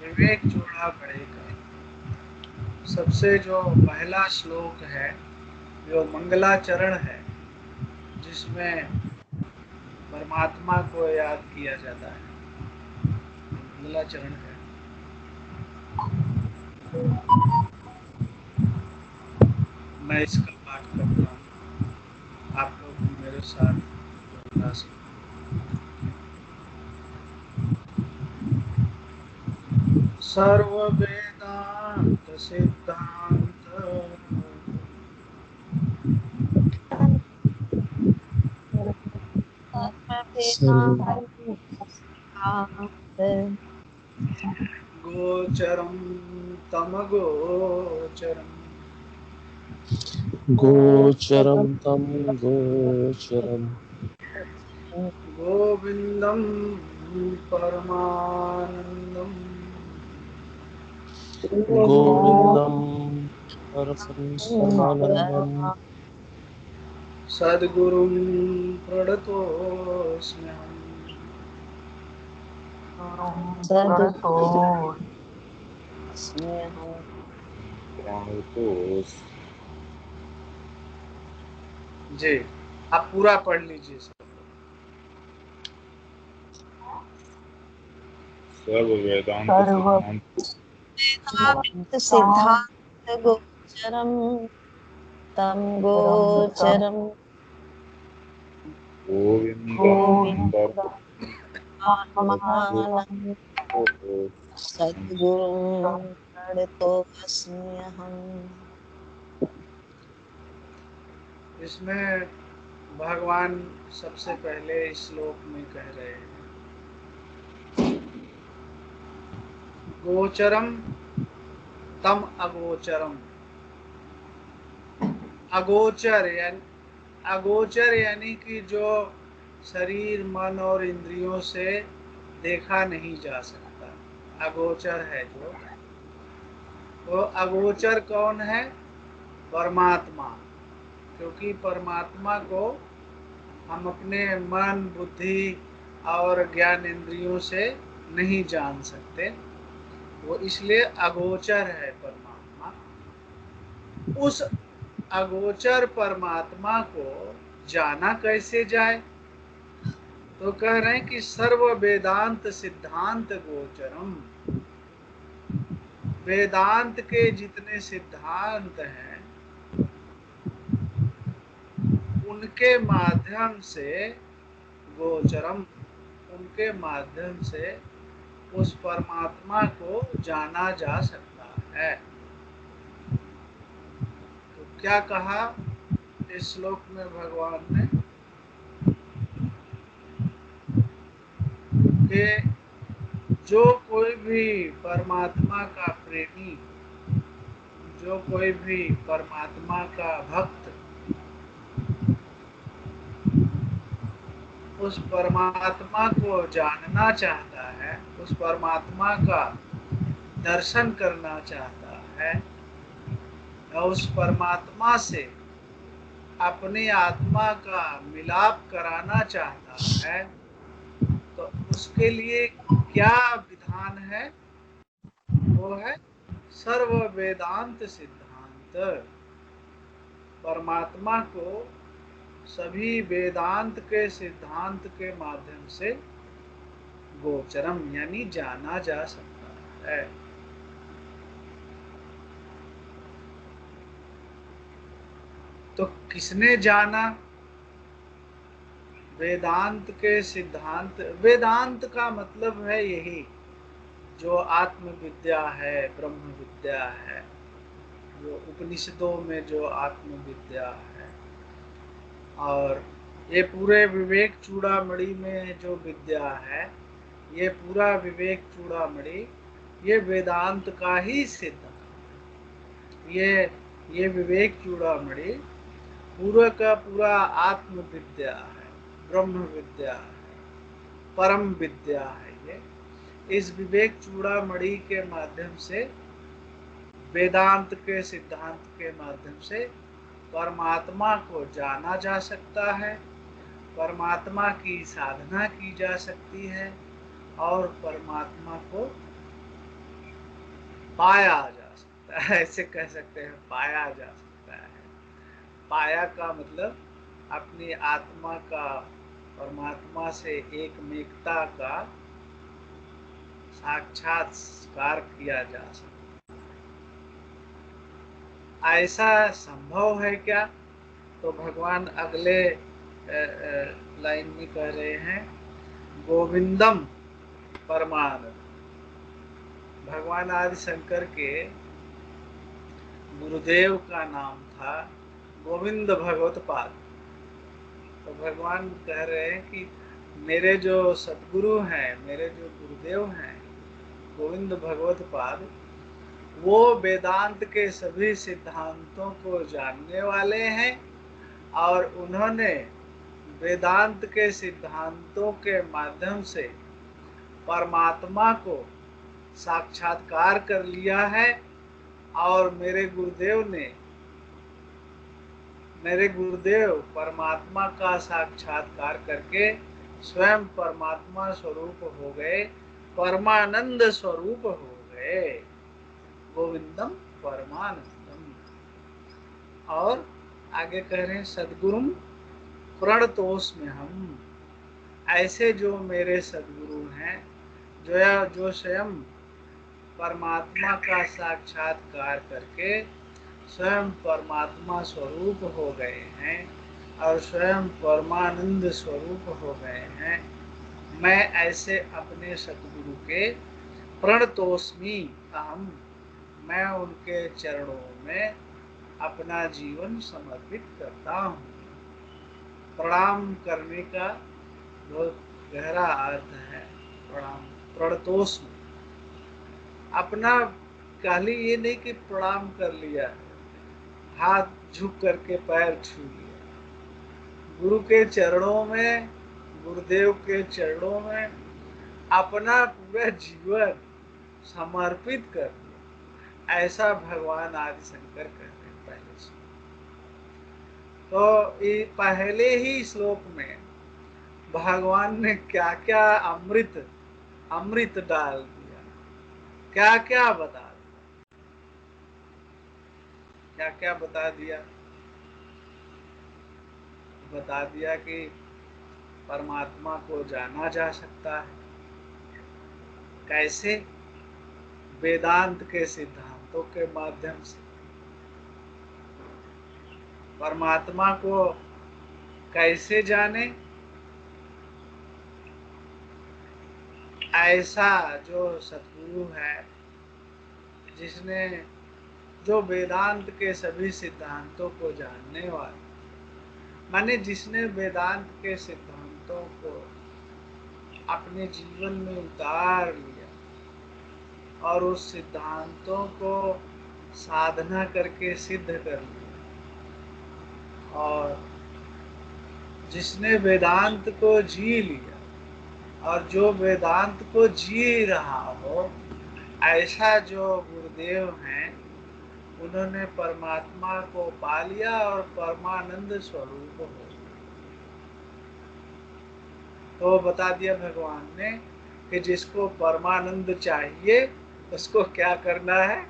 विवेक चूड़ामणि का सबसे जो पहला श्लोक है जो मंगलाचरण है, जिसमें परमात्मा को याद किया जाता है, मंगलाचरण है। मैं इसका पाठ करता हूँ, आप लोग भी मेरे साथ दोहरा सकते हैं। सर्व वेदांत सिद्धांत गोचरम तमगोचरम गोचरम तम गोचरम गोविंदम परमानंदम गोविंदम परमानंदम सद्गुरुं प्रणतोऽस्म्यहम्। जी, आप पूरा पढ़ लीजिए सब। सर्व वेदांत सिद्धांत गोचरम तम गोचरम परमानंदं सद्गुरुं प्रणतोऽस्म्यहम्। इसमें भगवान सबसे पहले इस श्लोक में कह रहे हैं, गोचरम तम अगोचरम। अगोचर यानी कि जो शरीर, मन और इंद्रियों से देखा नहीं जा सकता, अगोचर है जो। तो अगोचर कौन है? परमात्मा। क्योंकि परमात्मा को हम अपने मन, बुद्धि और ज्ञान इंद्रियों से नहीं जान सकते, वो इसलिए अगोचर है परमात्मा। उस अगोचर परमात्मा को जाना कैसे जाए? तो कह रहे हैं कि सर्व वेदांत सिद्धांत गोचरम। वेदांत के जितने सिद्धांत हैं उनके माध्यम से गोचरम, उनके माध्यम से उस परमात्मा को जाना जा सकता है। तो क्या कहा इस श्लोक में भगवान ने कि जो कोई भी परमात्मा का प्रेमी, जो कोई भी परमात्मा का भक्त उस परमात्मा को जानना चाहता है, उस परमात्मा का दर्शन करना चाहता है, या उस परमात्मा से अपनी आत्मा का मिलाप कराना चाहता है, तो उसके लिए क्या विधान है? वो है सर्व वेदांत सिद्धांत। परमात्मा को सभी वेदांत के सिद्धांत के माध्यम से गोचरम यानी जाना जा सकता है। तो किसने जाना? वेदांत के सिद्धांत। वेदांत का मतलब है यही जो आत्म विद्या है, ब्रह्म विद्या है, जो उपनिषदों में जो आत्म विद्या है, और ये पूरे विवेक चूड़ामणि में जो विद्या है, ये पूरा विवेक चूड़ामणि ये वेदांत का ही सिद्धांत। ये विवेक चूड़ामणि पूरा का पूरा आत्म विद्या है, ब्रह्म विद्या है, परम विद्या है। ये इस विवेक चूड़ामणि के माध्यम से, वेदांत के सिद्धांत के माध्यम से परमात्मा को जाना जा सकता है, परमात्मा की साधना की जा सकती है, और परमात्मा को पाया जा सकता है, ऐसे कह सकते हैं, पाया जा सकता है। पाया का मतलब अपनी आत्मा का परमात्मा से एकमेकता का साक्षात्कार किया जा सकता है। ऐसा संभव है क्या? तो भगवान अगले लाइन में कह रहे हैं, गोविंदम परमानंद। भगवान आदि शंकर के गुरुदेव का नाम था गोविंद भगवत पाद। तो भगवान कह रहे हैं कि मेरे जो सदगुरु हैं, मेरे जो गुरुदेव हैं गोविंद भगवत पाद, वो वेदांत के सभी सिद्धांतों को जानने वाले हैं और उन्होंने वेदांत के सिद्धांतों के माध्यम से परमात्मा को साक्षात्कार कर लिया है। और मेरे गुरुदेव परमात्मा का साक्षात्कार करके स्वयं परमात्मा स्वरूप हो गए, परमानंद स्वरूप हो गए। गोविंदम परमानंदम। और आगे कह रहे हैं, सद्गुरुम प्रणतोस्मि हम। ऐसे जो मेरे सद्गुरु हैं, जो स्वयं परमात्मा का साक्षात्कार करके स्वयं परमात्मा स्वरूप हो गए हैं और स्वयं परमानंद स्वरूप हो गए हैं, मैं ऐसे अपने सद्गुरु के प्रणतोस्मि अहम, मैं उनके चरणों में अपना जीवन समर्पित करता हूँ। प्रणाम करने का बहुत गहरा अर्थ है प्रणाम, प्रणतोस्मि। अपना खाली ये नहीं कि प्रणाम कर लिया, हाथ झुक करके पैर छू लिया, गुरु के चरणों में, गुरुदेव के चरणों में अपना पूरा जीवन समर्पित कर दिया। ऐसा भगवान आदि शंकर कहते हैं पहले से। तो ये पहले ही श्लोक में भगवान ने क्या क्या अमृत डाल दिया, क्या क्या बता दिया, क्या क्या बता दिया। बता दिया कि परमात्मा को जाना जा सकता है कैसे? वेदांत के सिद्धांतों के माध्यम से। परमात्मा को कैसे जाने? ऐसा जो सद्गुरु है, जिसने, जो वेदांत के सभी सिद्धांतों को जानने वाला, माने जिसने वेदांत के सिद्धांतों को अपने जीवन में उतार लिया और उस सिद्धांतों को साधना करके सिद्ध कर लिया, और जिसने वेदांत को जी लिया और जो वेदांत को जी रहा हो, ऐसा जो गुरुदेव हैं, उन्होंने परमात्मा को पा लिया और परमानंद स्वरूप हो। तो बता दिया भगवान ने कि जिसको परमानंद चाहिए उसको क्या करना है?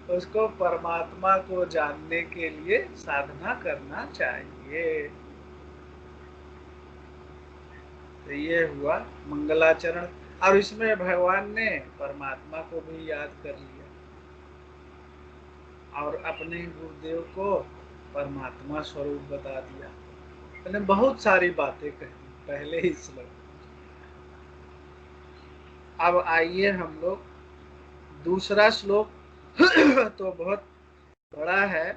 उसको परमात्मा को जानने के लिए साधना करना चाहिए। तो ये हुआ मंगलाचरण। और इसमें भगवान ने परमात्मा को भी याद कर लिया और अपने गुरुदेव को परमात्मा स्वरूप बता दिया। मैंने बहुत सारी बातें कही पहले ही श्लोक। अब आइए हम लोग दूसरा श्लोक तो बहुत बड़ा है,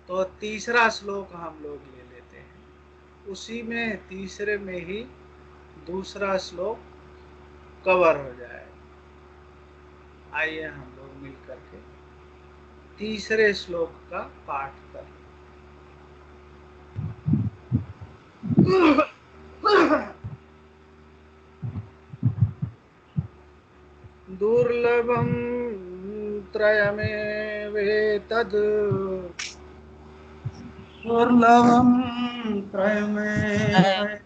तो तीसरा श्लोक हम लोग ले लेते हैं। उसी में तीसरे में ही दूसरा श्लोक कवर हो जाए। आइए हम लोग मिल करके तीसरे श्लोक का पाठ करें। दुर्लभं त्रयमेवेतद्, दुर्लभं त्रयमेवेतद्,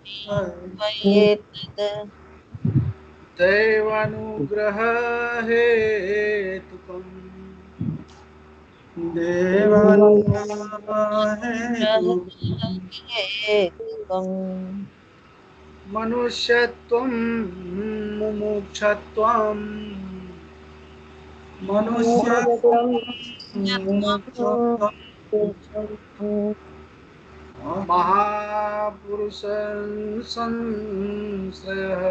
देवानुग्रह हेतुकम् हेतुकम् मनुष्यत्वं मुमुक्षत्वं मनुष्यत्वं मुमुक्षुत्वं महापुरुष संश्रयः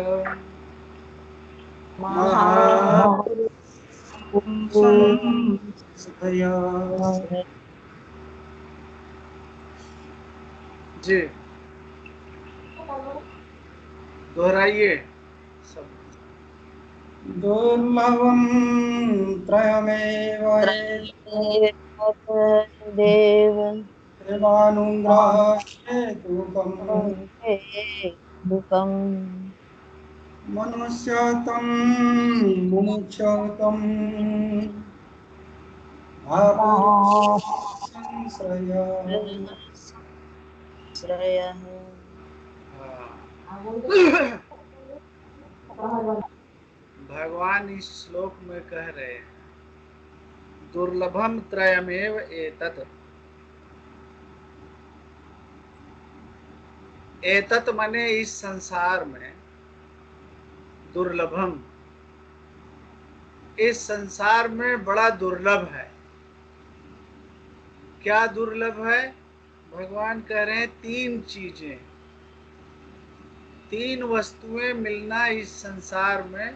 महापुरुषं जी दोहराइए सब। दुर्लभं त्रयमेव देव देवानुग्रहेतुकम् हेतुकम् मनुष्यत्वं मुमुक्षुत्वं महापुरुषसंश्रयः श्रयः भगवान इस श्लोक में कह रहे हैं दुर्लभम त्रयमेव एतत्। एतत् माने इस संसार में, दुर्लभम इस संसार में बड़ा दुर्लभ है। क्या दुर्लभ है? भगवान कह रहे हैं तीन चीजें, तीन वस्तुएं मिलना इस संसार में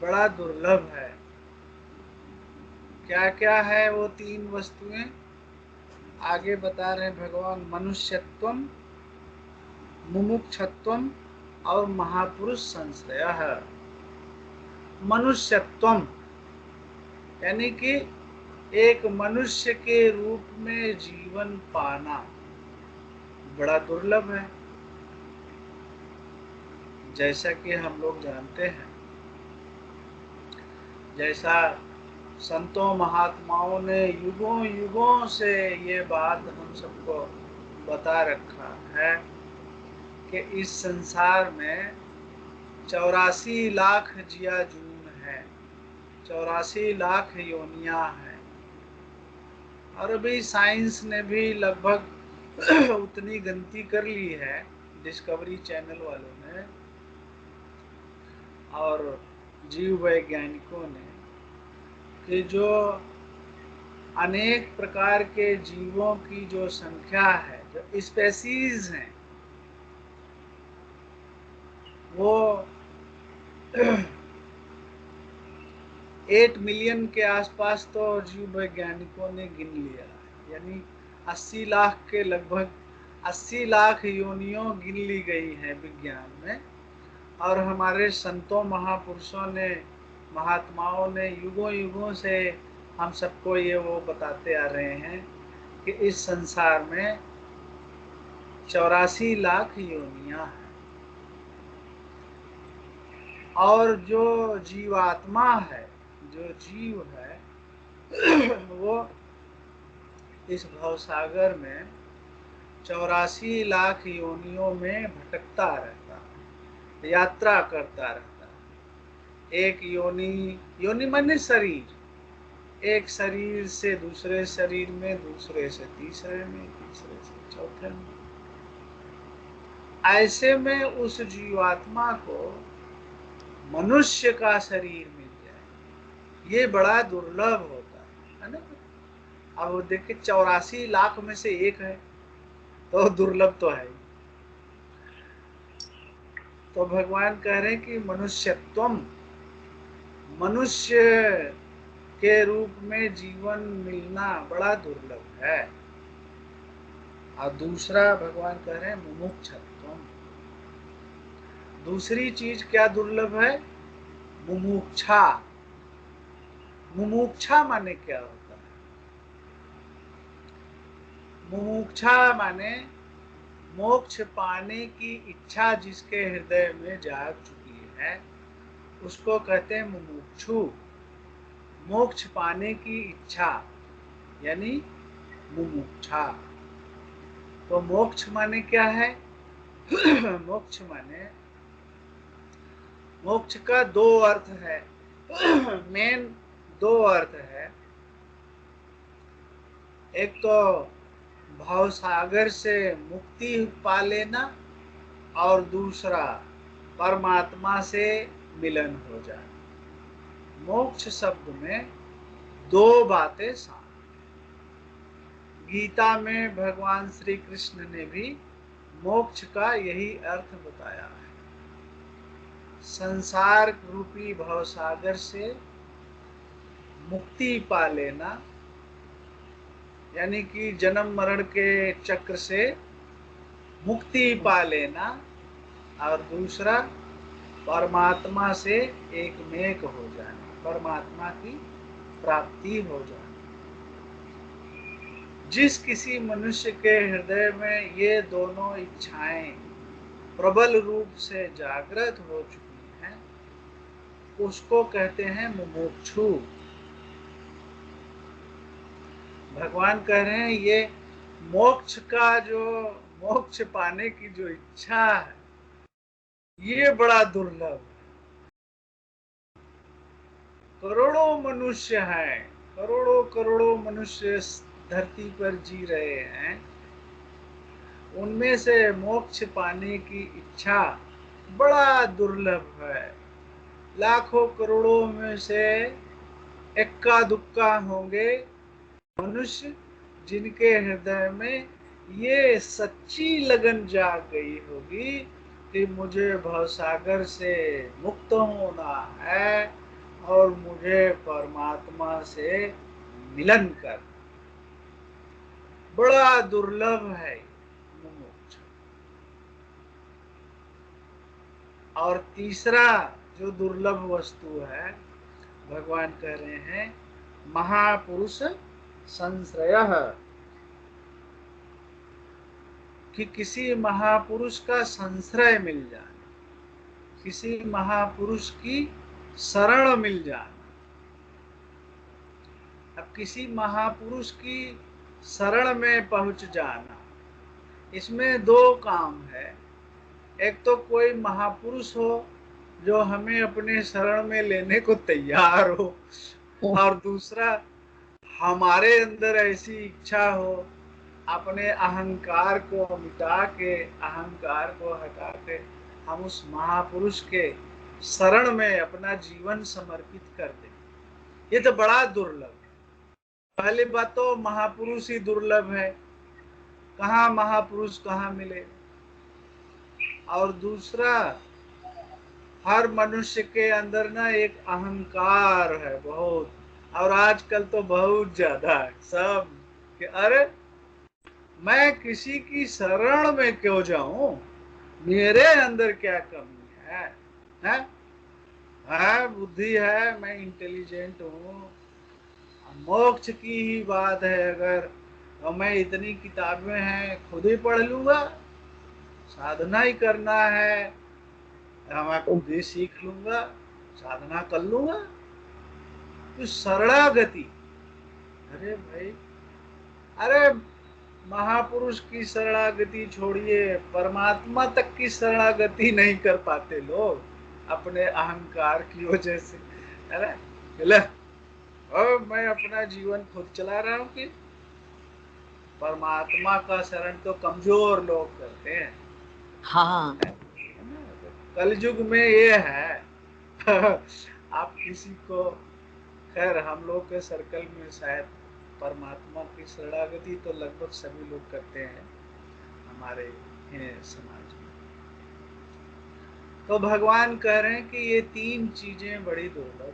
बड़ा दुर्लभ है। क्या क्या है वो तीन वस्तुएं? आगे बता रहे हैं भगवान, मनुष्यत्वम, मुमुक्षत्वम और महापुरुष संश्रयः। मनुष्यत्वम यानी कि एक मनुष्य के रूप में जीवन पाना बड़ा दुर्लभ है। जैसा कि हम लोग जानते हैं, जैसा संतों महात्माओं ने युगों युगों से ये बात हम सबको बता रखा है कि इस संसार में 84 लाख जिया जून है, 84 लाख योनियां हैं। और अभी साइंस ने भी लगभग उतनी गिनती कर ली है, डिस्कवरी चैनल वालों ने और जीव वैज्ञानिकों ने, कि जो अनेक प्रकार के जीवों की जो संख्या है, जो स्पेसीज हैं, वो 8 मिलियन के आसपास तो जीव वैज्ञानिकों ने गिन लिया है। यानी 80 लाख के लगभग 80 लाख योनियों गिन ली गई हैं विज्ञान में। और हमारे संतों महापुरुषों ने, महात्माओं ने युगों युगों से हम सबको ये वो बताते आ रहे हैं कि इस संसार में 84 लाख योनियां हैं। और जो जीवात्मा है, जो जीव है, वो इस भवसागर में 84 लाख योनियों में भटकता रहता है, यात्रा करता रहता है। एक योनि माने शरीर, एक शरीर से दूसरे शरीर में, दूसरे से तीसरे में, तीसरे से चौथे में। ऐसे में उस जीवात्मा को मनुष्य का शरीर मिल जाए, ये बड़ा दुर्लभ होता है ना। अब देखिए 84 लाख में से एक है तो दुर्लभ तो है। तो भगवान कह रहे हैं कि मनुष्यत्वम, मनुष्य के रूप में जीवन मिलना बड़ा दुर्लभ है। और दूसरा भगवान कह रहे हैं मुमुक्षत्वम, दूसरी चीज क्या दुर्लभ है? मुमुक्षा। मुमुक्षा माने क्या होता है? मुमुक्षा माने मोक्ष पाने की इच्छा जिसके हृदय में जाग चुकी है, उसको कहते हैं मुमुक्षु। मोक्ष पाने की इच्छा यानी मुमुक्षा। तो मोक्ष माने क्या है? मोक्ष माने मोक्ष का दो अर्थ है, मेन दो अर्थ है। एक तो भव सागर से मुक्ति पा लेना, और दूसरा परमात्मा से मिलन हो जाए। मोक्ष शब्द में दो बातें शामिल। गीता में भगवान श्री कृष्ण ने भी मोक्ष का यही अर्थ बताया है। संसार रूपी भवसागर से मुक्ति पा लेना, यानी कि जन्म मरण के चक्र से मुक्ति पा लेना, और दूसरा परमात्मा से एकमेक हो जाना, परमात्मा की प्राप्ति हो जाना। जिस किसी मनुष्य के हृदय में ये दोनों इच्छाएं प्रबल रूप से जागृत हो चुकी हैं, उसको कहते हैं मुमुक्षु। भगवान कह रहे हैं ये मोक्ष का जो मोक्ष पाने की जो इच्छा है, ये बड़ा दुर्लभ है। करोड़ों मनुष्य हैं, करोड़ों करोड़ों मनुष्य धरती पर जी रहे हैं, उनमें से मोक्ष पाने की इच्छा बड़ा दुर्लभ है। लाखों करोड़ों में से इक्का दुक्का होंगे मनुष्य जिनके हृदय में ये सच्ची लगन जाग गई होगी कि मुझे भवसागर से मुक्त होना है और मुझे परमात्मा से मिलन कर। बड़ा दुर्लभ है मोक्ष। और तीसरा जो दुर्लभ वस्तु है, भगवान कह रहे हैं महापुरुष संश्रयः, कि किसी महापुरुष का संश्रय मिल जाना, किसी महापुरुष की शरण मिल जाना। अब किसी महापुरुष की शरण में पहुंच जाना, इसमें दो काम है। एक तो कोई महापुरुष हो जो हमें अपने शरण में लेने को तैयार हो, और दूसरा हमारे अंदर ऐसी इच्छा हो, अपने अहंकार को मिटा के, अहंकार को हटा के हम उस महापुरुष के शरण में अपना जीवन समर्पित कर दें। ये तो बड़ा दुर्लभ है। पहली बात तो महापुरुष ही दुर्लभ है, कहाँ महापुरुष कहाँ मिले। और दूसरा, हर मनुष्य के अंदर ना एक अहंकार है बहुत, और आजकल तो बहुत ज्यादा है सब, कि अरे मैं किसी की शरण में क्यों जाऊं, मेरे अंदर क्या कमी है? बुद्धि है, मैं इंटेलिजेंट हूँ, मोक्ष की ही बात है अगर, तो मैं इतनी किताबें हैं खुद ही पढ़ लूंगा, साधना ही करना है, मैं खुद ही सीख लूंगा, साधना कर लूंगा। तो शरणागति, अरे भाई, अरे महापुरुष की शरणागति छोड़िए, परमात्मा तक की शरणागति नहीं कर पाते लोग अपने अहंकार की वजह से। अरे मैं अपना जीवन खुद चला रहा हूँ, कि परमात्मा का शरण तो कमजोर लोग करते हैं। हाँ, कलयुग में ये है। आप किसी को, खैर हम लोग के सर्कल में शायद परमात्मा की शरणागति तो लगभग सभी लोग करते हैं हमारे समाज में। तो भगवान कह रहे हैं कि ये तीन चीजें बड़ी दुर्लभ हैं।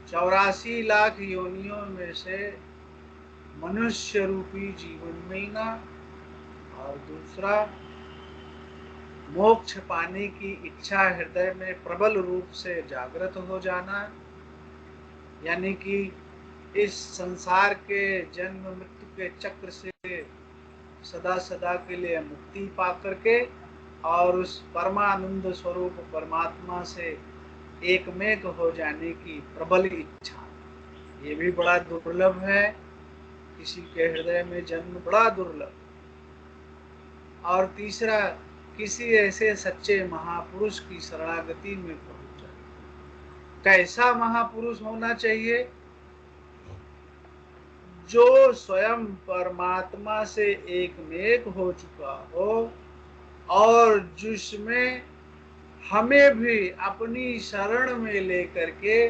84 लाख योनियों में से मनुष्य रूपी जीवन में ना, और दूसरा मोक्ष पाने की इच्छा हृदय में प्रबल रूप से जागृत हो जाना, यानी कि इस संसार के जन्म मृत्यु के चक्र से सदा सदा के लिए मुक्ति पा करके और उस परमानंद स्वरूप परमात्मा से एकमेक हो जाने की प्रबल इच्छा, ये भी बड़ा दुर्लभ है। किसी के हृदय में जन्म बड़ा दुर्लभ। और तीसरा किसी ऐसे सच्चे महापुरुष की शरणागति में पहुंच जाए। कैसा महापुरुष होना चाहिए? जो स्वयं परमात्मा से एक नेक हो चुका हो और जिसमें हमें भी अपनी शरण में लेकर के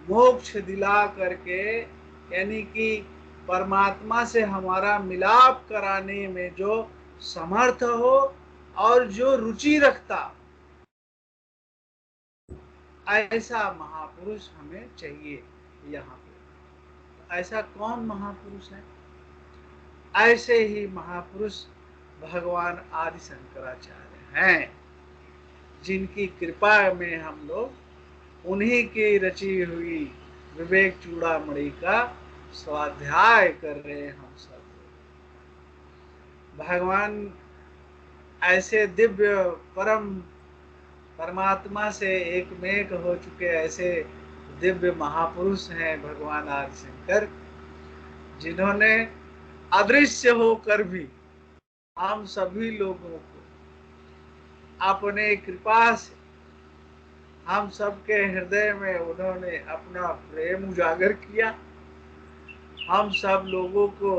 मोक्ष दिला करके, यानी कि परमात्मा से हमारा मिलाप कराने में जो समर्थ हो और जो रुचि रखता, ऐसा महापुरुष हमें चाहिए यहाँ पे। ऐसा कौन महापुरुष है? ऐसे ही महापुरुष भगवान आदि शंकराचार्य हैं, जिनकी कृपा में हम लोग उन्हीं की रची हुई विवेक चूड़ामणि का स्वाध्याय कर रहे हैं। हम सब भगवान ऐसे दिव्य परमात्मा से एक मेक हो चुके ऐसे दिव्य महापुरुष हैं भगवान आदि शंकर, जिन्होंने अदृश्य होकर भी हम सभी लोगों को अपने कृपा से हम सबके हृदय में उन्होंने अपना प्रेम उजागर किया। हम सब लोगों को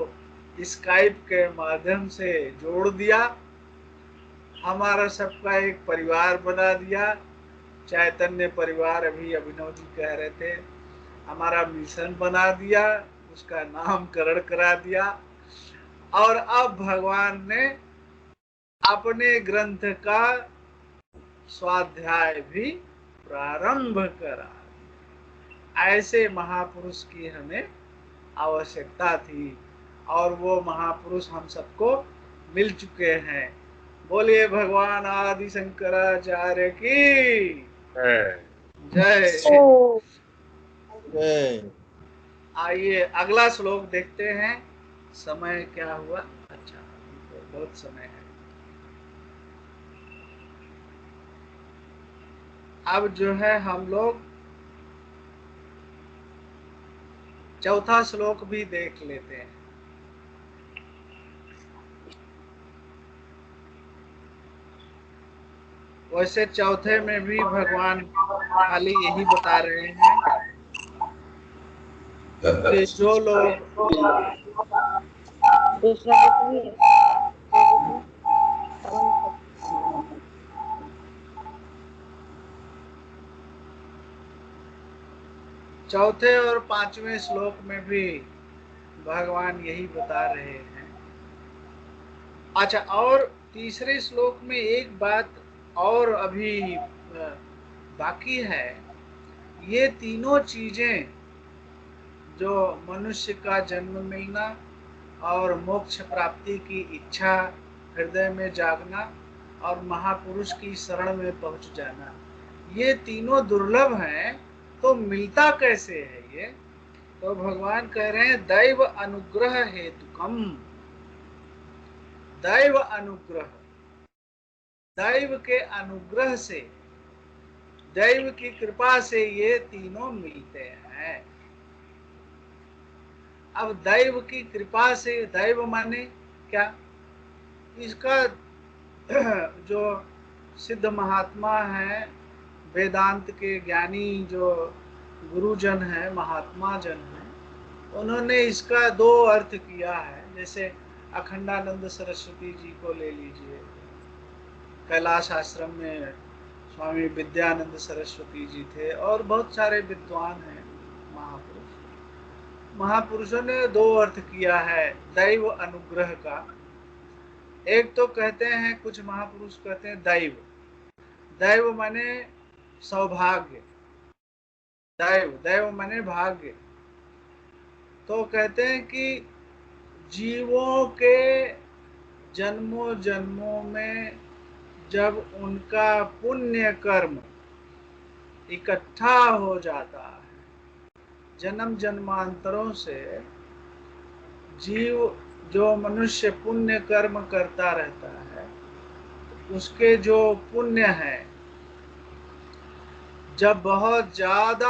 स्काइप के माध्यम से जोड़ दिया, हमारा सबका एक परिवार बना दिया। चैतन्य परिवार, अभी अभिनव जी कह रहे थे, हमारा मिशन बना दिया, उसका नामकरण करा दिया। और अब भगवान ने अपने ग्रंथ का स्वाध्याय भी प्रारंभ करा। ऐसे महापुरुष की हमें आवश्यकता थी और वो महापुरुष हम सबको मिल चुके हैं। बोलिए भगवान आदि शंकराचार्य की जय। आइए अगला श्लोक देखते हैं। समय क्या हुआ? अच्छा, बहुत समय है। अब जो है हम लोग चौथा श्लोक भी देख लेते हैं। वैसे चौथे में भी भगवान खाली यही बता रहे हैं कि जो लोग दूसरा चौथे और पांचवें श्लोक में भी भगवान यही बता रहे हैं। अच्छा, और तीसरे श्लोक में एक बात और अभी बाकी है। ये तीनों चीजें, जो मनुष्य का जन्म मिलना और मोक्ष प्राप्ति की इच्छा हृदय में जागना और महापुरुष की शरण में पहुंच जाना, ये तीनों दुर्लभ हैं। तो मिलता कैसे है ये? तो भगवान कह रहे हैं दैव अनुग्रह हेतुकम। दैव अनुग्रह, दैव के अनुग्रह से, दैव की कृपा से ये तीनों मिलते हैं। अब दैव की कृपा से, दैव माने क्या? इसका जो सिद्ध महात्मा है, वेदांत के ज्ञानी जो गुरुजन है, महात्मा जन है, उन्होंने इसका दो अर्थ किया है। जैसे अखंडानंद सरस्वती जी को ले लीजिए, कैलाश आश्रम में स्वामी विद्यानंद सरस्वती जी थे और बहुत सारे विद्वान हैं महापुरुष। महापुरुषों ने दो अर्थ किया है दैव अनुग्रह का। एक तो कहते हैं, कुछ महापुरुष कहते हैं दैव, दैव माने सौभाग्य, दैव, दैव माने भाग्य। तो कहते हैं कि जीवों के जन्मों जन्मों में जब उनका पुण्य कर्म इकट्ठा हो जाता है, जन्म जन्मांतरों से जीव, जो मनुष्य पुण्य कर्म करता रहता है, उसके जो पुण्य है जब बहुत ज्यादा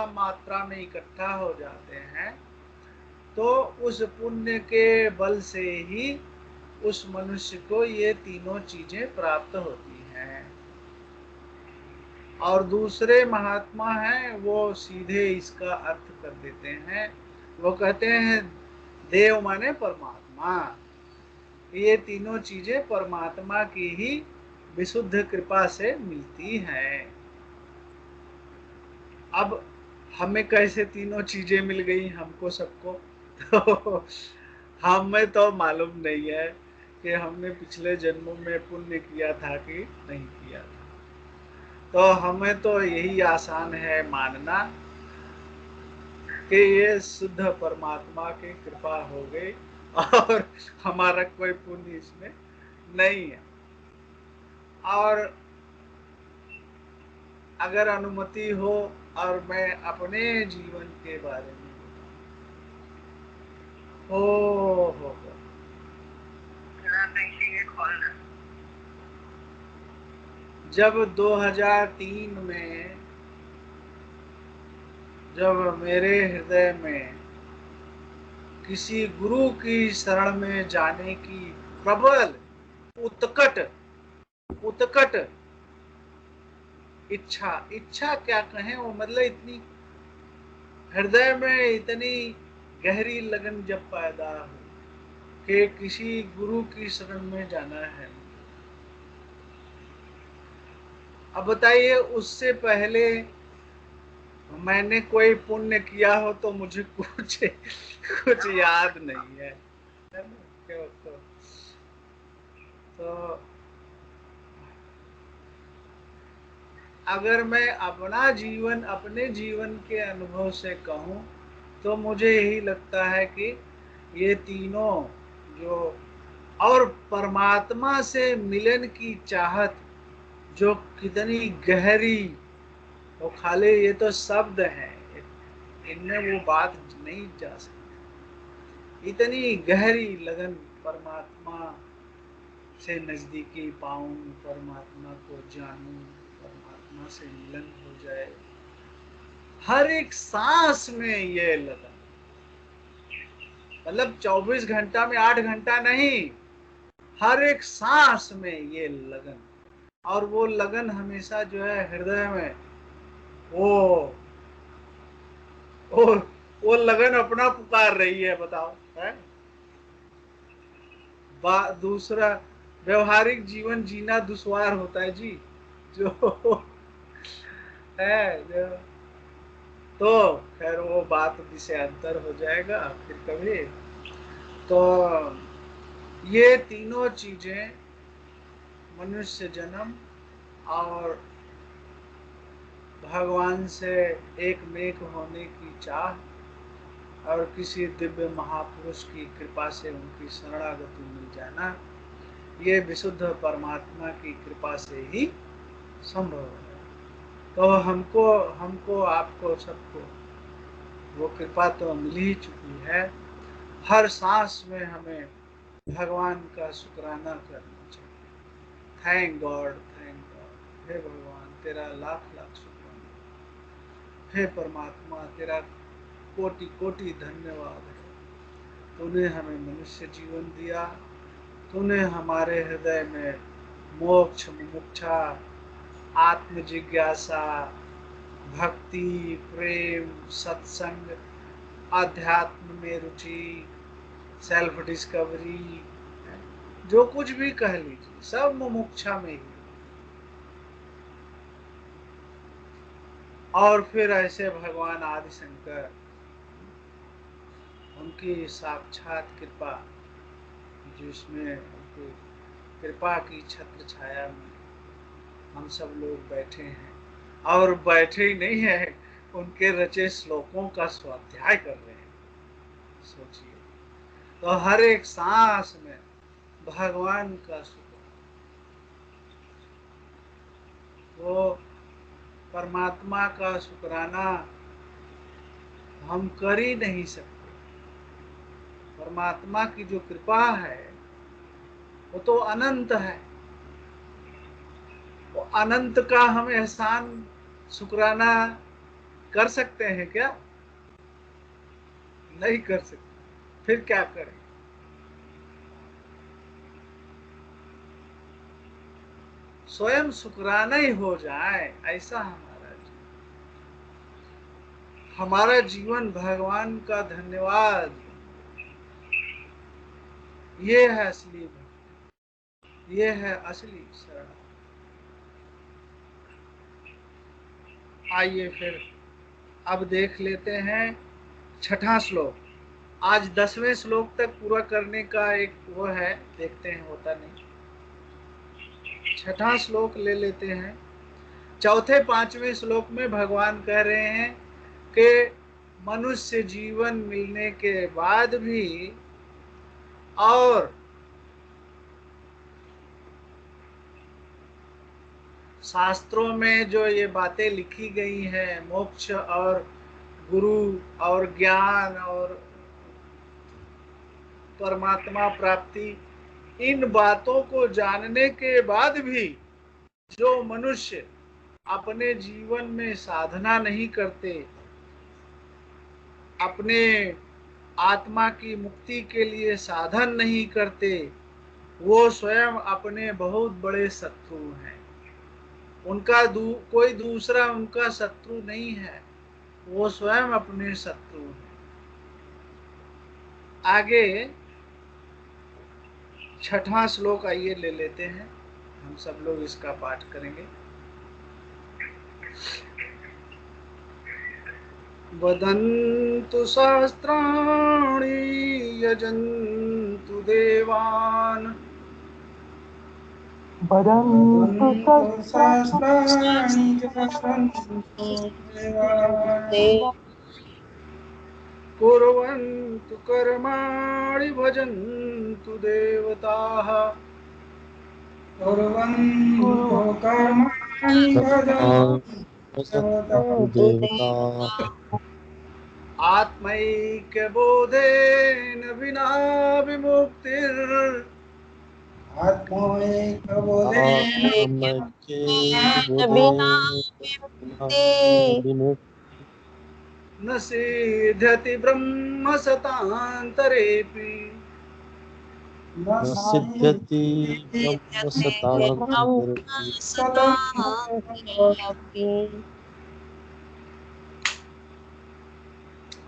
मात्रा में इकट्ठा हो जाते हैं, तो उस पुण्य के बल से ही उस मनुष्य को ये तीनों चीजें प्राप्त होती हैं। और दूसरे महात्मा हैं वो सीधे इसका अर्थ कर देते हैं, वो कहते हैं देव माने परमात्मा, ये तीनों चीजें परमात्मा की ही विशुद्ध कृपा से मिलती हैं। अब हमें कैसे तीनों चीजें मिल गई हमको सबको, तो हमें तो मालूम नहीं है कि हमने पिछले जन्मों में पुण्य किया था कि नहीं किया था। तो हमें तो यही आसान है मानना कि ये शुद्ध परमात्मा की कृपा हो गई और हमारा कोई पुण्य इसमें नहीं है। और अगर अनुमति हो और मैं अपने जीवन के बारे में हो जब 2003 में जब मेरे हृदय में किसी गुरु की शरण में जाने की प्रबल उत्कट इच्छा क्या कहें, वो मतलब इतनी हृदय में इतनी गहरी लगन जब पैदा हो कि किसी गुरु की शरण में जाना है। अब बताइए, उससे पहले मैंने कोई पुण्य किया हो तो मुझे कुछ याद नहीं है, तो अगर मैं अपने जीवन के अनुभव से कहूं तो मुझे यही लगता है कि ये तीनों जो, और परमात्मा से मिलन की चाहत जो कितनी गहरी, वो खाली ये तो शब्द है, इनमें वो बात नहीं जा सकती। इतनी गहरी लगन परमात्मा से नजदीकी पाऊं, परमात्मा को जानूं, परमात्मा से मिलन हो जाए, हर एक सांस में ये लगन, मतलब 24 घंटा में 8 घंटा नहीं, हर एक सांस में ये लगन। और वो लगन हमेशा जो है हृदय में वो वो वो लगन अपना पुकार रही है, बताओ है। दूसरा, व्यवहारिक जीवन जीना दुश्वार होता है जी, जो है जो, तो खैर वो बात विषय अंतर हो जाएगा फिर कभी। तो ये तीनों चीजें, मनुष्य जन्म और भगवान से एक मेक होने की चाह और किसी दिव्य महापुरुष की कृपा से उनकी शरणागति मिल जाना, ये विशुद्ध परमात्मा की कृपा से ही संभव है। तो हमको हमको आपको सबको वो कृपा तो मिल ही चुकी है। हर सांस में हमें भगवान का शुक्राना करना चाहिए। Thank God, thank God. हे भगवान तेरा लाख लाख शुक्राना, हे परमात्मा तेरा कोटि कोटि धन्यवाद है। तूने हमें मनुष्य जीवन दिया, तूने हमारे हृदय में मोक्ष, मुमुक्षा, आत्म जिज्ञासा, भक्ति, प्रेम, सत्संग, आध्यात्म में रुचि, सेल्फ डिस्कवरी, जो कुछ भी कह लीजिए, सब मुमुक्षा में ही। और फिर ऐसे भगवान आदि शंकर, उनकी साक्षात कृपा, जिसमें उनकी कृपा की छत्र छाया में हम सब लोग बैठे हैं, और बैठे ही नहीं है, उनके रचे श्लोकों का स्वाध्याय कर रहे हैं। सोचिए, तो हर एक सांस में भगवान का शुक्र, वो परमात्मा का शुक्राना हम कर ही नहीं सकते। परमात्मा की जो कृपा है वो तो अनंत है, वो अनंत का हम एहसान शुक्राना कर सकते हैं क्या? नहीं कर सकते। फिर क्या करें? स्वयं शुक्राना ही हो जाए, ऐसा हमारा जीवन भगवान का धन्यवाद। ये है असली भक्ति, ये है असली शरण। आइए फिर अब देख लेते हैं छठा श्लोक। आज 10वें श्लोक तक पूरा करने का एक वो है, देखते हैं होता नहीं। छठा श्लोक ले लेते हैं। चौथे 5वें श्लोक में भगवान कह रहे हैं कि मनुष्य जीवन मिलने के बाद भी और शास्त्रों में जो ये बातें लिखी गई हैं, मोक्ष और गुरु और ज्ञान और परमात्मा प्राप्ति, इन बातों को जानने के बाद भी जो मनुष्य अपने जीवन में साधना नहीं करते, अपने आत्मा की मुक्ति के लिए साधन नहीं करते, वो स्वयं अपने बहुत बड़े शत्रु हैं। उनका कोई दूसरा उनका शत्रु नहीं है, वो स्वयं अपने शत्रु हैं। आगे छठा श्लोक आइए ले लेते हैं, हम सब लोग इसका पाठ करेंगे। वदन्तु शास्त्राणि यजन्तु देवान् वदन्तु शास्त्राणि यजन्तु देवान् कुर्वन्तु कर्माणि भजन्तु देवताः कुर्वन्तु कर्माणि भजन्तु देवता आत्मैक्यबोधेन विना विमुक्तिर् आत्मैक्यबोधेन न सिद्ध्यति ब्रह्म सतान्तरेऽपि न सिद्ध्यति ब्रह्म सतान्तरेऽपि।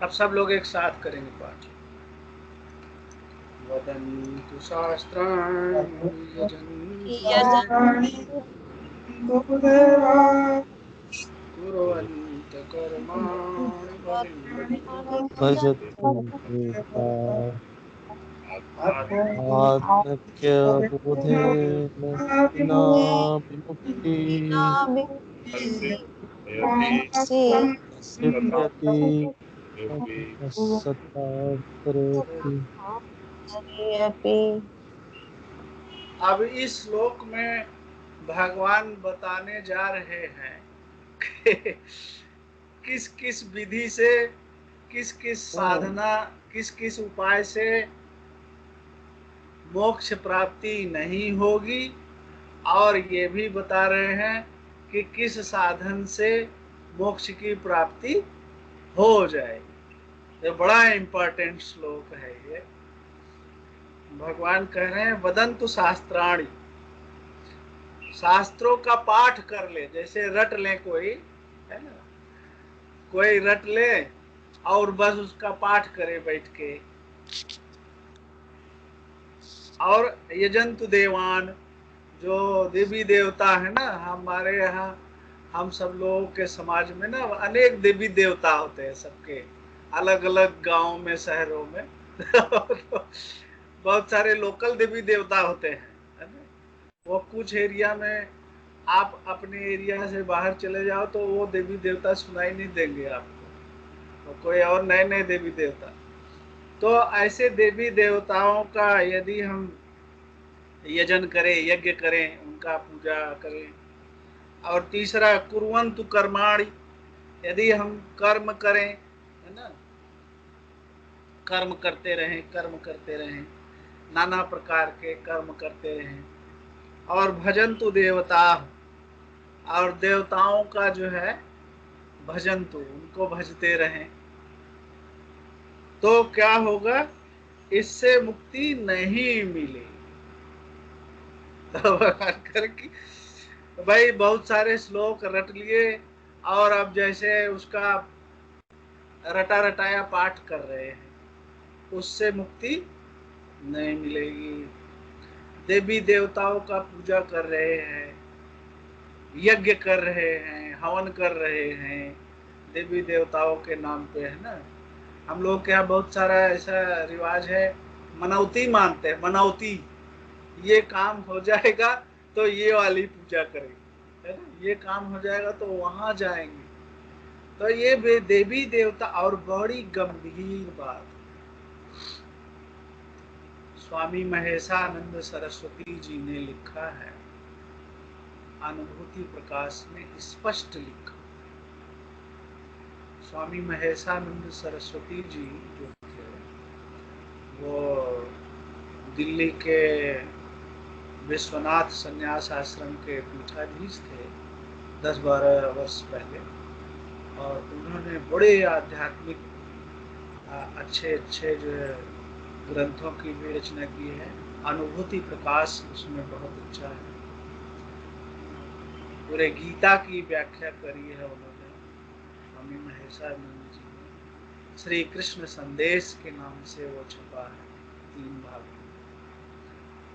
अब सब लोग एक साथ करेंगे पाठ। वदन्तु शास्त्राणि यजन्तु कुर्वन्तु कर्माणि भजन्तु देवताः आत्मैक्यबोधेन विना विमुक्तिः सिद्ध्यति सतान्तरेऽपि। अब इस श्लोक में भगवान बताने जा रहे हैं कि किस किस विधि से, किस किस साधना, किस किस उपाय से मोक्ष प्राप्ति नहीं होगी, और ये भी बता रहे हैं कि किस साधन से मोक्ष की प्राप्ति हो जाएगी। ये बड़ा इंपॉर्टेंट श्लोक है। ये भगवान कह रहे हैं वदन्तु शास्त्राणि, शास्त्रों का पाठ कर ले। जैसे रट ले कोई, है ना, कोई रट ले और बस उसका पाठ करे बैठ के। और यजंतु देवान, जो देवी देवता है ना, हमारे यहाँ हम सब लोगों के समाज में ना अनेक देवी देवता होते हैं, सबके अलग अलग गांव में, शहरों में बहुत सारे लोकल देवी देवता होते हैं, है ना। वो कुछ एरिया में आप अपने एरिया से बाहर चले जाओ तो वो देवी देवता सुनाई नहीं देंगे आपको, तो कोई और नए नए देवी देवता। तो ऐसे देवी देवताओं का यदि हम यजन करें, यज्ञ करें, उनका पूजा करें। और तीसरा कुर्वन्तु कर्माणि, यदि हम कर्म करें, है ना, कर्म करते रहें, कर्म करते रहें, नाना प्रकार के कर्म करते रहें। और भजन्तु देवता, और देवताओं का जो है भजन्तु, उनको भजते रहें। तो क्या होगा, इससे मुक्ति नहीं मिलेगी। तो भगवान कर की तो भाई बहुत सारे श्लोक रट लिए और अब जैसे उसका रटा रटाया पाठ कर रहे हैं, उससे मुक्ति नहीं मिलेगी। देवी देवताओं का पूजा कर रहे हैं, यज्ञ कर रहे हैं, हवन कर रहे हैं देवी देवताओं के नाम पे, है ना। हम लोग के यहाँ बहुत सारा ऐसा रिवाज है, मनौती मानते हैं, मनौती, ये काम हो जाएगा तो ये वाली पूजा करेंगे, है ना, ये काम हो जाएगा तो वहां जाएंगे। तो ये देवी देवता, और बड़ी गंभीर बात, स्वामी महेशानंद सरस्वती जी ने लिखा है, अनुभूति प्रकाश में स्पष्ट लिखा। स्वामी महेशानंद सरस्वती जी जो थे, वो दिल्ली के विश्वनाथ संन्यास आश्रम के पीठाधीश थे 10-12 वर्ष पहले, और उन्होंने बड़े आध्यात्मिक अच्छे अच्छे जो ग्रंथों की भी रचना की है। अनुभूति प्रकाश उसमें बहुत अच्छा है, पूरे गीता की व्याख्या करी है उन्होंने, स्वामी महेशानंद जी ने। श्री कृष्ण संदेश के नाम से वो छपा है 3 भाग में।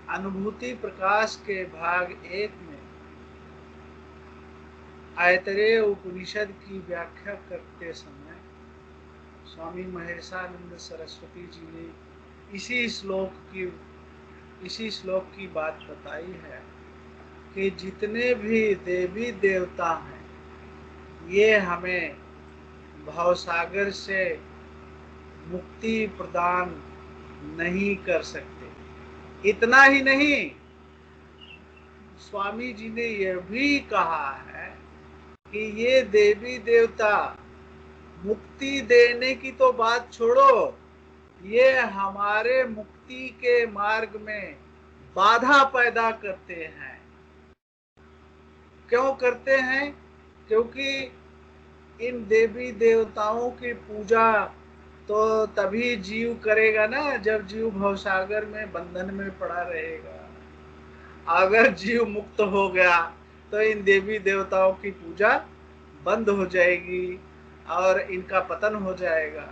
अनुभूति प्रकाश के भाग 1 में ऐतरेय उपनिषद की व्याख्या करते समय स्वामी महेशानंद सरस्वती जी ने इसी श्लोक की बात बताई है कि जितने भी देवी देवता हैं, ये हमें भवसागर से मुक्ति प्रदान नहीं कर सकते। इतना ही नहीं, स्वामी जी ने यह भी कहा है कि ये देवी देवता मुक्ति देने की तो बात छोड़ो, ये हमारे मुक्ति के मार्ग में बाधा पैदा करते हैं। क्यों करते हैं? क्योंकि इन देवी देवताओं की पूजा तो तभी जीव करेगा ना जब जीव भवसागर में बंधन में पड़ा रहेगा। अगर जीव मुक्त हो गया तो इन देवी देवताओं की पूजा बंद हो जाएगी और इनका पतन हो जाएगा।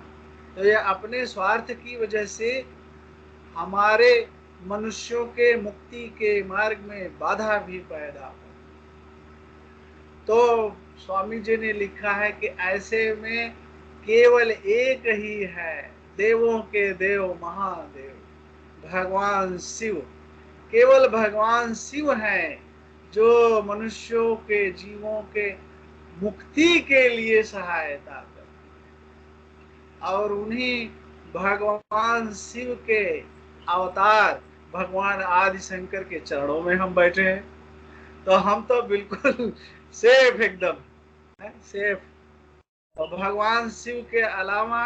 तो ये अपने स्वार्थ की वजह से हमारे मनुष्यों के मुक्ति के मार्ग में बाधा भी पैदा हो। तो स्वामी जी ने लिखा है कि ऐसे में केवल एक ही है, देवों के देव महादेव, भगवान शिव। केवल भगवान शिव हैं जो मनुष्यों के जीवों के मुक्ति के लिए सहायता करते, और उन्हीं भगवान शिव के अवतार भगवान आदि शंकर के चरणों में हम बैठे हैं। तो हम तो बिल्कुल सेफ, एकदम सेफ। और भगवान शिव के अलावा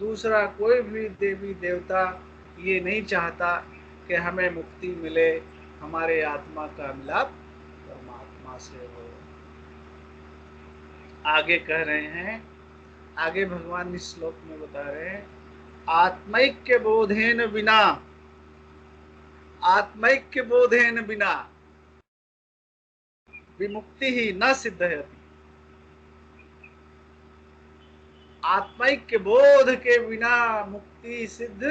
दूसरा कोई भी देवी देवता ये नहीं चाहता कि हमें मुक्ति मिले, हमारे आत्मा का मिलाप परमात्मा से हो। आगे कह रहे हैं, आगे भगवान इस श्लोक में बता रहे हैं, आत्मैक्य बोधेन बिना, आत्मैक्य बोधेन बिना विमुक्ति ही न सिद्धयति। आत्मैक्य बोध के बिना मुक्ति सिद्ध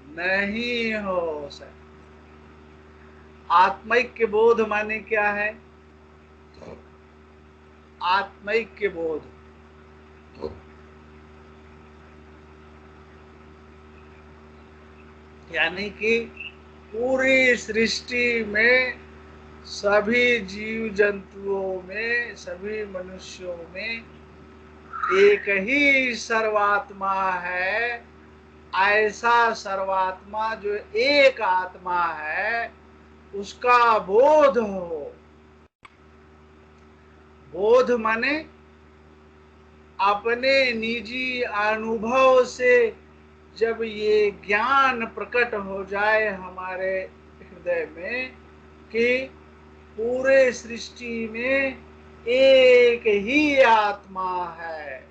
नहीं हो सकती। आत्मैक्य बोध माने क्या है? आत्मैक्य बोध यानी कि पूरी सृष्टि में सभी जीव जंतुओं में, सभी मनुष्यों में एक ही सर्वात्मा है। ऐसा सर्वात्मा जो एक आत्मा है उसका बोध हो। बोध माने अपने निजी अनुभव से जब ये ज्ञान प्रकट हो जाए हमारे हृदय में कि पूरे सृष्टि में एक ही आत्मा है,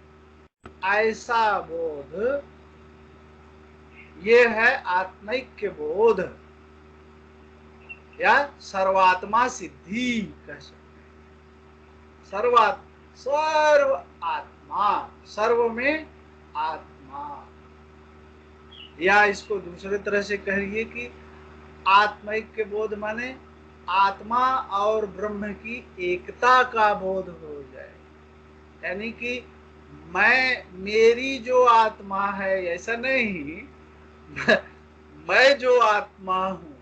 ऐसा बोध, ये है आत्मैक्य बोध। या सर्वात्मा सिद्धि कह सकते हैं। सर्व आत्मा, सर्व में आत्मा, या इसको दूसरे तरह से कहिए कि आत्मैक्य बोध माने आत्मा और ब्रह्म की एकता का बोध हो जाए। यानी कि मेरी जो आत्मा है ऐसा नहीं, मैं जो आत्मा हूँ,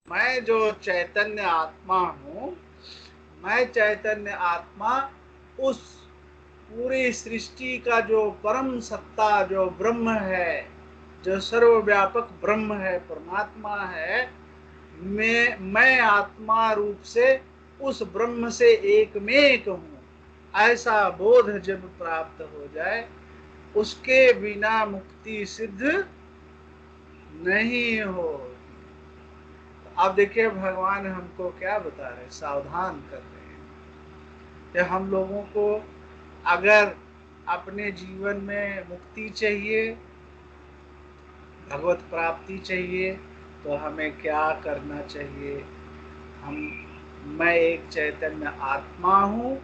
मैं जो चैतन्य आत्मा हूँ, मैं चैतन्य आत्मा उस पूरी सृष्टि का जो परम सत्ता, जो ब्रह्म है, जो सर्वव्यापक ब्रह्म है, परमात्मा है, मैं आत्मा रूप से उस ब्रह्म से एक में एक हूँ, ऐसा बोध जब प्राप्त हो जाए, उसके बिना मुक्ति सिद्ध नहीं हो। अब देखिए भगवान हमको क्या बता रहे हैं, सावधान कर रहे हैं कि हम लोगों को अगर अपने जीवन में मुक्ति चाहिए, भगवत प्राप्ति चाहिए, तो हमें क्या करना चाहिए। मैं एक चैतन्य आत्मा हूँ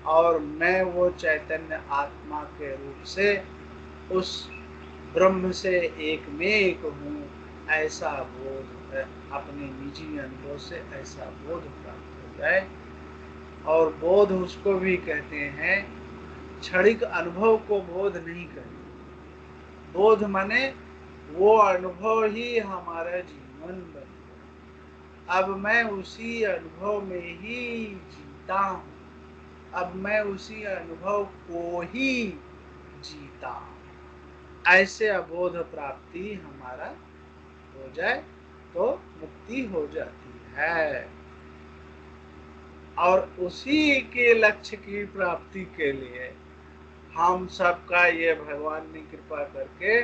और मैं वो चैतन्य आत्मा के रूप से उस ब्रह्म से एक में एक हूँ, ऐसा बोध है, अपने निजी अनुभव से ऐसा बोध प्राप्त हो जाए। और बोध उसको भी कहते हैं, क्षणिक अनुभव को बोध नहीं कहते। बोध माने वो अनुभव ही हमारा जीवन बन गया। अब मैं उसी अनुभव में ही जीता हूँ, अब मैं उसी अनुभव को ही जीता हूँ। ऐसे अबोध प्राप्ति हमारा हो जाए तो मुक्ति हो जाती है। और उसी के लक्ष्य की प्राप्ति के लिए हम सबका ये भगवान ने कृपा करके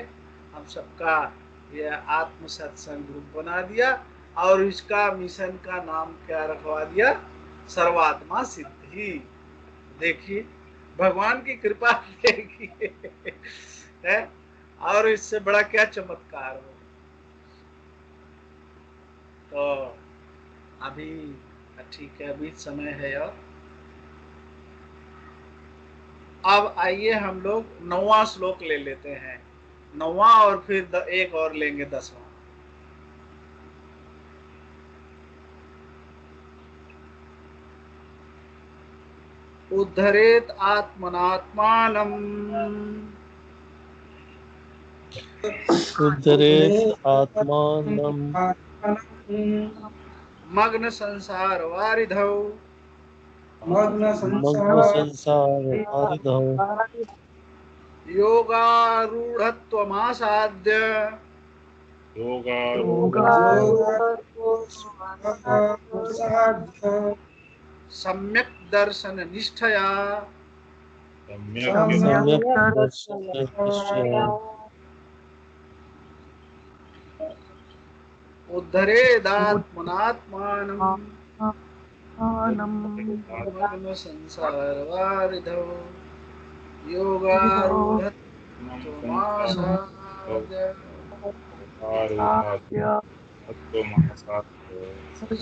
हम सबका ये आत्म सत्संग ग्रुप बना दिया, और इसका मिशन का नाम क्या रखवा दिया, सर्वात्मा सिद्धि। देखिए भगवान की कृपा है, और इससे बड़ा क्या चमत्कार हो। तो अभी ठीक है, अभी समय है। और अब आइए हम लोग 9वां श्लोक ले लेते हैं, 9वां, और फिर एक और लेंगे 10वां। उद्धरेत आत्मनात्मानम् उद्धरेत आत्मानं मग्न संसार वारिधौ मग्न मग्न संसारवारिधौ योगारूढ़त्वमासाद्य सम्यक् दर्शन निष्ठया सम्यक् दर्शननिष्ठया उद्धरेदात्मनात्मानम् मग्न संसारवारिधौ योगारूढ़त्वमासाद्य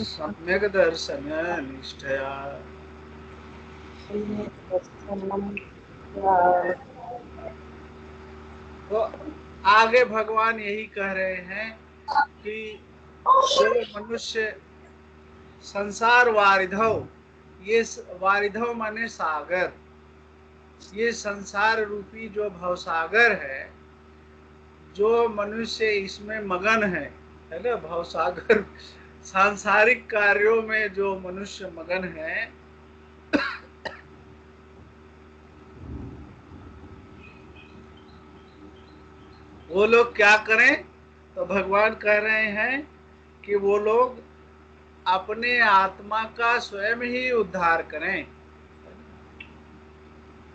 सम्यक् दर्शन निष्ठया। तो आगे भगवान यही कह रहे हैं कि जो मनुष्य संसार वारिधव, ये वारिधव माने सागर, ये संसार रूपी जो भवसागर है, जो मनुष्य इसमें मगन है ना, भवसागर सांसारिक कार्यों में जो मनुष्य मगन है, वो लोग क्या करें। तो भगवान कह रहे हैं कि वो लोग अपने आत्मा का स्वयं ही उद्धार करें।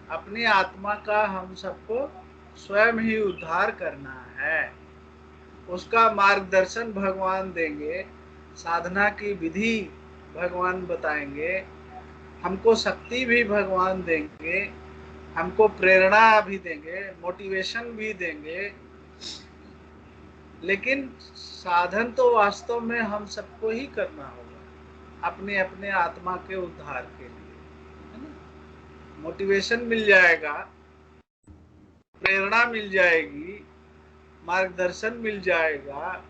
अपनी आत्मा का हम सबको स्वयं ही उद्धार करना है। उसका मार्गदर्शन भगवान देंगे, साधना की विधि भगवान बताएंगे, हमको शक्ति भी भगवान देंगे, हमको प्रेरणा भी देंगे, मोटिवेशन भी देंगे। लेकिन साधन तो वास्तव में हम सबको ही करना होगा। अपने अपने आत्मा के उद्धार के लिए, है ना। मोटिवेशन मिल जाएगा, प्रेरणा मिल जाएगी, मार्गदर्शन मिल जाएगा,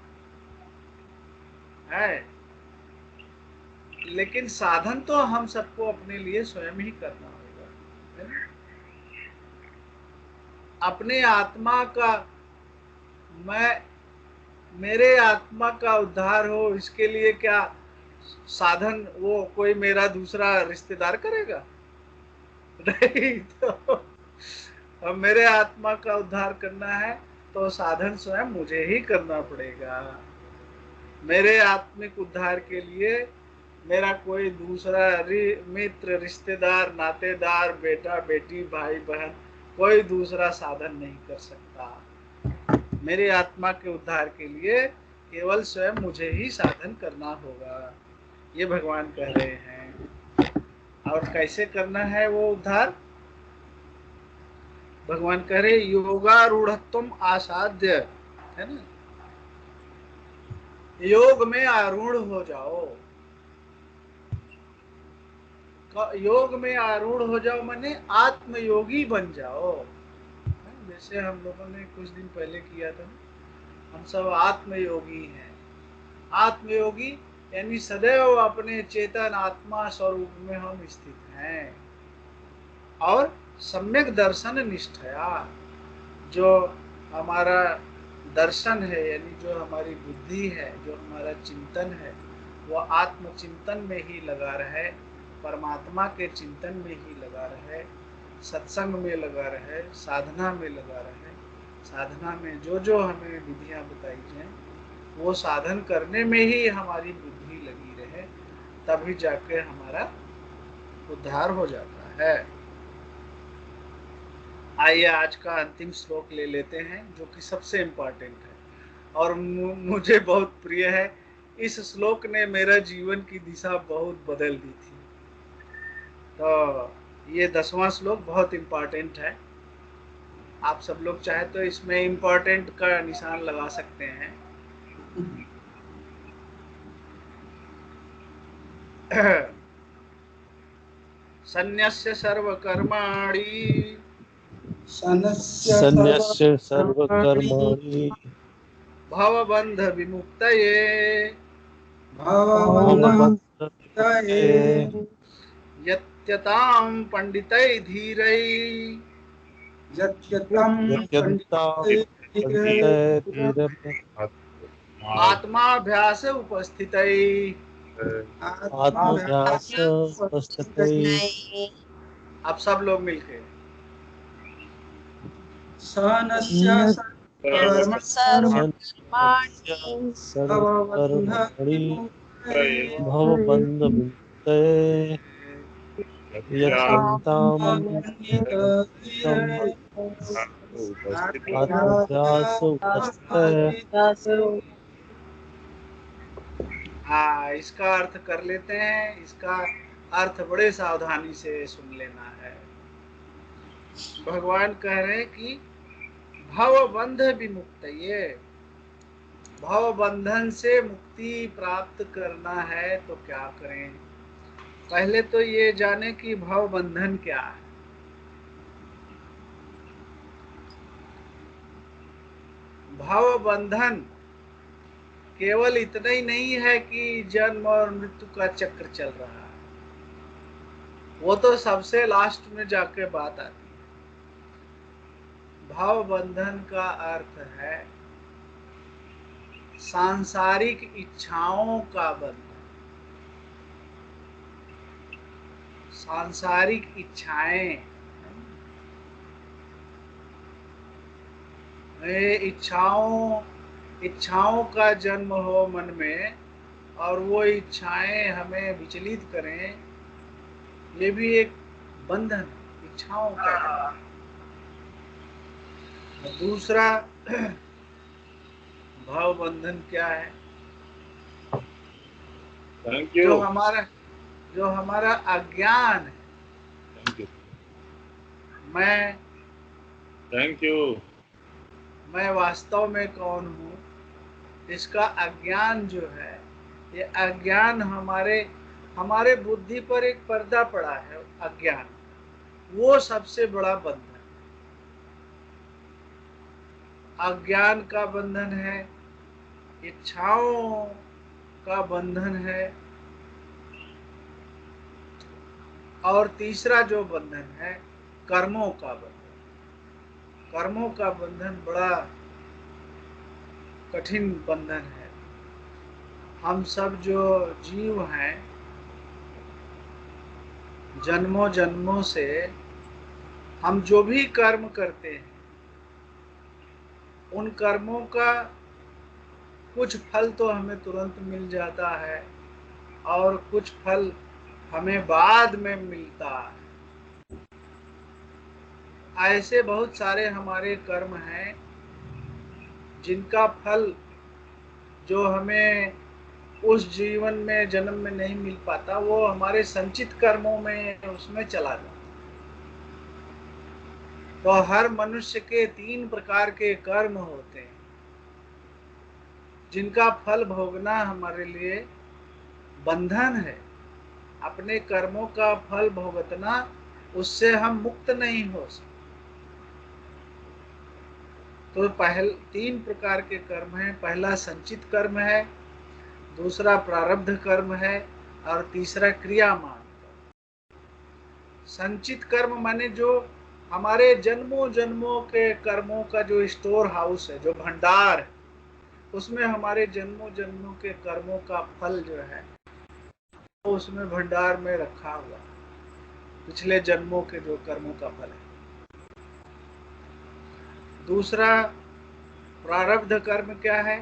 है। लेकिन साधन तो हम सबको अपने लिए स्वयं ही करना होगा, है ना। अपने आत्मा का, मैं, मेरे आत्मा का उद्धार हो, इसके लिए क्या साधन वो कोई मेरा दूसरा रिश्तेदार करेगा? नहीं। तो अब मेरे आत्मा का उद्धार करना है तो साधन स्वयं मुझे ही करना पड़ेगा। मेरे आत्मिक उद्धार के लिए मेरा कोई दूसरा मित्र, रिश्तेदार, नातेदार, बेटा बेटी, भाई बहन, कोई दूसरा साधन नहीं कर सकता। मेरे आत्मा के उद्धार के लिए केवल स्वयं मुझे ही साधन करना होगा, ये भगवान कह रहे हैं। और कैसे करना है वो उद्धार? भगवान कह रहे योगारूढ़त्वम आसाध्य, है ना। योग में आरूढ़ हो जाओ। योग में आरूढ़ हो जाओ माने आत्मयोगी बन जाओ। जैसे हम लोगों ने कुछ दिन पहले किया था, हम सब आत्मयोगी हैं। आत्मयोगी यानी सदैव अपने चेतन आत्मा स्वरूप में हम स्थित हैं और सम्यक दर्शन निष्ठया, जो हमारा दर्शन है यानी जो हमारी बुद्धि है, जो हमारा चिंतन है, वो आत्मचिंतन में ही लगा रहे, परमात्मा के चिंतन में ही लगा रहे, सत्संग में लगा रहे, साधना में लगा रहे। साधना में जो जो हमें विधियां बताई जाएं वो साधन करने में ही हमारी बुद्धि लगी रहे, तभी जाके हमारा उद्धार हो जाता है। आइए आज का अंतिम श्लोक ले लेते हैं, जो कि सबसे इम्पोर्टेंट है और मुझे बहुत प्रिय है। इस श्लोक ने मेरा जीवन की दिशा बहुत बदल दी थी। तो ये 10वां श्लोक बहुत इम्पोर्टेंट है। आप सब लोग चाहे तो इसमें इम्पोर्टेंट का निशान लगा सकते हैं। सन्यस्य सर्वकर्माणि सन्यस्य सर्वकर्माणि भवबन्ध विमुक्तये भवबन्धविमुक्तये यत्यतां पंडितै धीरै यत्यन्तां पंडितैर्धीरम् आत्माभ्यास उपस्थितै। आत्मभ्यास उपस्थितै। आप सब लोग मिलके सर्वकर्माणि भवबन्धविमुक्तये यत्यन्तां आत्मभ्यास उपस्थितये। हाँ, इसका अर्थ कर लेते हैं। इसका अर्थ बड़े सावधानी से सुन लेना है। भगवान कह रहे हैं कि भवबंध विमुक्तये, भव बंधन से मुक्ति प्राप्त करना है तो क्या करें? पहले तो ये जाने कि भव बंधन क्या है। भव बंधन केवल इतना ही नहीं है कि जन्म और मृत्यु का चक्र चल रहा है, वो तो सबसे लास्ट में जाके बात आती है। भाव बंधन का अर्थ है सांसारिक इच्छाओं का बंधन। सांसारिक इच्छाएं, इच्छाओं का जन्म हो मन में और वो इच्छाएं हमें विचलित करें, ये भी एक बंधन, इच्छाओं का। दूसरा भाव बंधन क्या है? जो हमारा अज्ञान है। मैं वास्तव में कौन हूँ, इसका अज्ञान जो है, ये अज्ञान हमारे हमारे बुद्धि पर एक पर्दा पड़ा है अज्ञान, वो सबसे बड़ा बंधन। अज्ञान का बंधन है, इच्छाओं का बंधन है, और तीसरा जो बंधन है कर्मों का बंधन। कर्मों का बंधन बड़ा कठिन बंधन है। हम सब जो जीव हैं, जन्मों जन्मों से हम जो भी कर्म करते हैं, उन कर्मों का कुछ फल तो हमें तुरंत मिल जाता है और कुछ फल हमें बाद में मिलता है। ऐसे बहुत सारे हमारे कर्म हैं जिनका फल जो हमें उस जीवन में जन्म में नहीं मिल पाता, वो हमारे संचित कर्मों में उसमें चला जाता। तो हर मनुष्य के 3 प्रकार के कर्म होते हैं जिनका फल भोगना हमारे लिए बंधन है। अपने कर्मों का फल भुगतना, उससे हम मुक्त नहीं हो सकते। तो 3 प्रकार के कर्म हैं। पहला संचित कर्म है, दूसरा प्रारब्ध कर्म है, और तीसरा क्रियामान। संचित कर्म माने जो हमारे जन्मों जन्मों के कर्मों का जो स्टोर हाउस है, जो भंडार है, उसमें हमारे जन्मों जन्मों के कर्मों का फल जो है वो उसमें भंडार में रखा हुआ, पिछले जन्मों के जो कर्मों का फल है। दूसरा प्रारब्ध कर्म क्या है?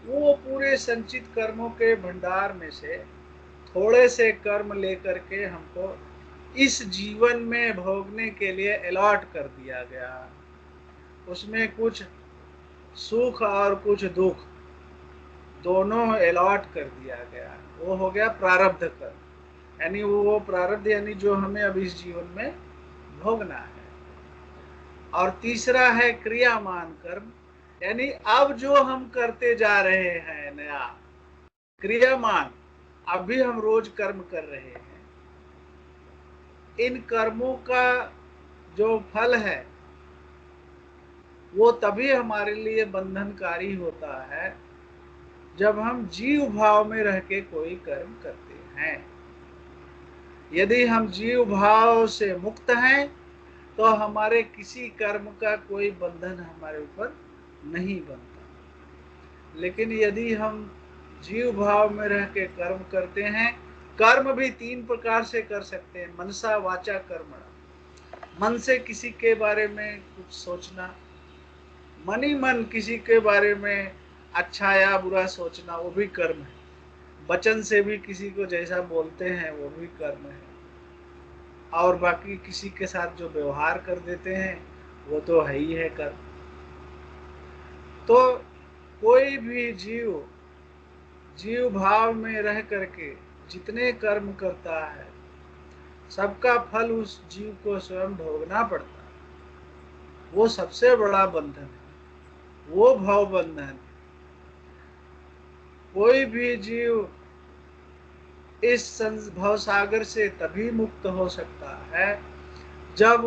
वो पूरे संचित कर्मों के भंडार में से थोड़े से कर्म लेकर के हमको इस जीवन में भोगने के लिए अलॉट कर दिया गया। उसमें कुछ सुख और कुछ दुख दोनों अलॉट कर दिया गया। वो हो गया प्रारब्ध कर्म, यानी वो प्रारब्ध यानी जो हमें अब इस जीवन में भोगना है। और तीसरा है क्रियामान कर्म, यानी अब जो हम करते जा रहे हैं नया क्रियामान, अभी हम रोज कर्म कर रहे हैं, इन कर्मों का जो फल है वो तभी हमारे लिए बंधनकारी होता है जब हम जीव भाव में रह के कोई कर्म करते हैं। यदि हम जीव भाव से मुक्त हैं तो हमारे किसी कर्म का कोई बंधन हमारे ऊपर नहीं बनता। लेकिन यदि हम जीव भाव में रह के कर्म करते हैं, कर्म भी 3 प्रकार से कर सकते हैं, मनसा वाचा कर्मणा। मन से किसी के बारे में कुछ सोचना, मन ही मन किसी के बारे में अच्छा या बुरा सोचना, वो भी कर्म है। वचन से भी किसी को जैसा बोलते हैं वो भी कर्म है। और बाकी किसी के साथ जो व्यवहार कर देते हैं वो तो है ही है कर्म। तो कोई भी जीव भाव में रह करके जितने कर्म करता है, सबका फल उस जीव को स्वयं भोगना पड़ता है। वो सबसे बड़ा बंधन है, वो भव बंधन। कोई भी जीव इस भव सागर से तभी मुक्त हो सकता है जब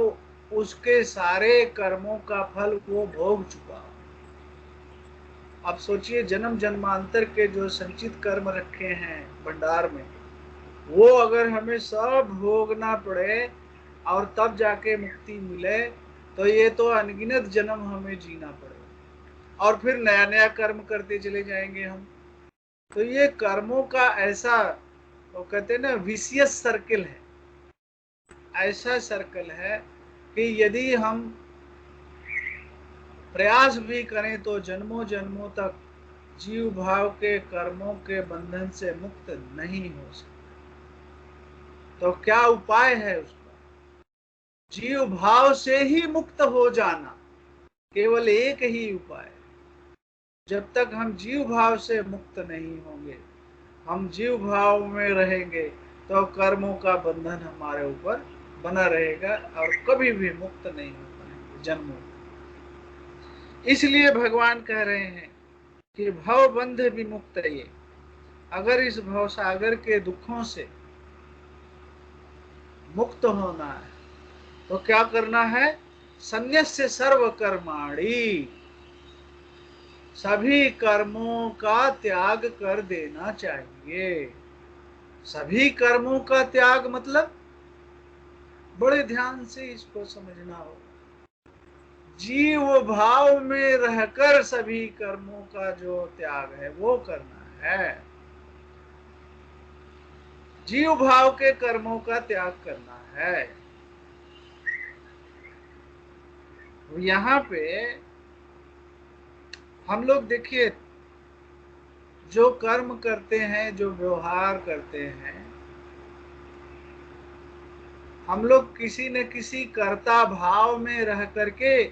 उसके सारे कर्मों का फल वो भोग चुका हो। अब सोचिए, जन्म जन्मांतर के जो संचित कर्म रखे हैं भंडार में, वो अगर हमें सब भोगना पड़े और तब जाके मुक्ति मिले, तो ये तो अनगिनत जन्म हमें जीना पड़ेगा और फिर नया नया कर्म करते चले जाएंगे हम। तो ये कर्मों का ऐसा, वो कहते हैं ना, विशियस सर्किल है। ऐसा सर्कल है कि यदि हम प्रयास भी करें तो जन्मों जन्मों तक जीव भाव के कर्मों के बंधन से मुक्त नहीं हो सकते। तो क्या उपाय है उसका? जीव भाव से ही मुक्त हो जाना, केवल एक ही उपाय। जब तक हम जीव भाव से मुक्त नहीं होंगे, हम जीव भाव में रहेंगे, तो कर्मों का बंधन हमारे ऊपर बना रहेगा और कभी भी मुक्त नहीं हो पाएंगे जन्मों। इसलिए भगवान कह रहे हैं कि भव बंध विमुक्त ये, अगर इस भव सागर के दुखों से मुक्त होना है तो क्या करना है? संन्यस्य सर्व कर्माणि, सभी कर्मों का त्याग कर देना चाहिए। सभी कर्मों का त्याग मतलब बड़े ध्यान से इसको समझना हो। जीव भाव में रहकर सभी कर्मों का जो त्याग है वो करना है। जीव भाव के कर्मों का त्याग करना है। यहाँ पे हम लोग देखिए, जो कर्म करते हैं, जो व्यवहार करते हैं, हम लोग किसी न किसी कर्ता भाव में रह करके